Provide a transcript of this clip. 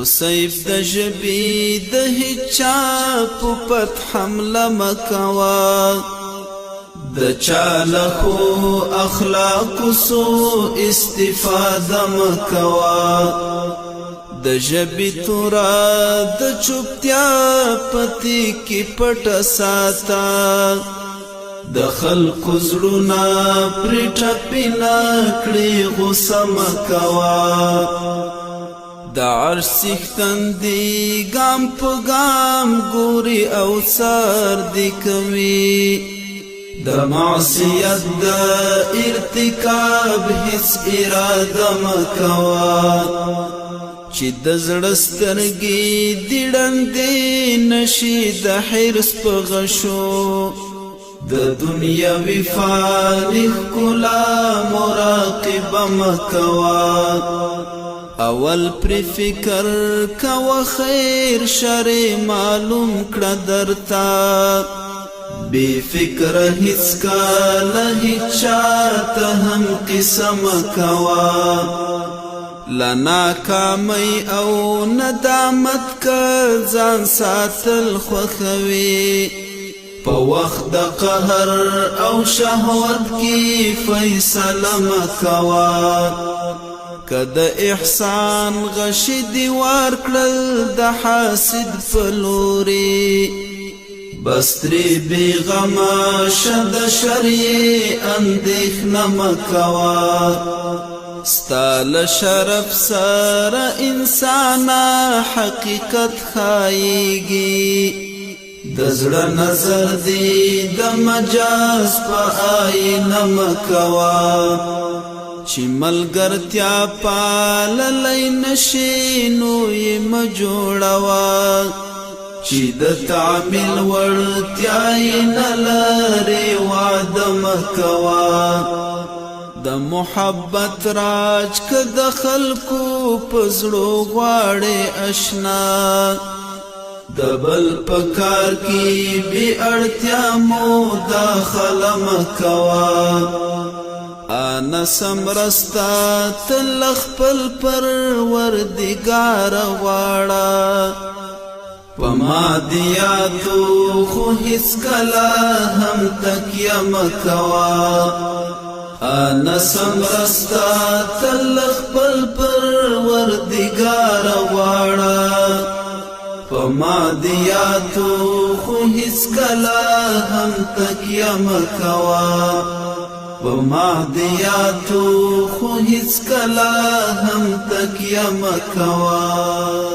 سیف د ژبې د هیچا په پت حمله مکوا د چاله خو اخلاق سو استفاده مکوا د ژبې تورا د چوپتیا پتی کې پټ ساته د خلق زړونه پرې ټپینه کړي غوسه مکوا د عرش څښتن دی ګام په ګام ګوري او سر دی کوي د معصیت د ارتکاب هیڅ اراده مکوا چې د زړه سترګې دې ړندې نشي د حرص په غشو د دنیاوي فاني ښکلا مراقبه مکوا اول پر فکر کوا خیر شر معلوم کړه درتا بے فکر هیڅ کاله هیڅ چاته هم قسم کوا لنا کامی او ندامت کا ځان ساتل خوخوي په وخت د قهر او شهوت کې فیصله مکوا کد احسان غشي دیوار کړل د حاسد فلوري بستری بیغما شد شرعی اندیخنه مکوا ستال شرف سر انسانا حقیقت خایگی دزړه نظر دی د مجاز په آینه مکوا چې ملګرتیا پاللی نشي نو یې مجوړوا چې د تعمیل وړتیا یې نه لري وعده مکوا د محبت راج که د خلکو په زړو غواړې اشنا د بل په کار کې بې اړتیا مداخله مکوا انا سمرستا تل خپل پروردګار غواړه پما دیاتو خو هیڅ کله هم تکیه مکوا انا سمرستا تل خپل پروردګار غواړه پما دیاتو خو هیڅ کله هم تکیه مکوا پما دیاتو خو هیڅ کله هم تکیه مکوا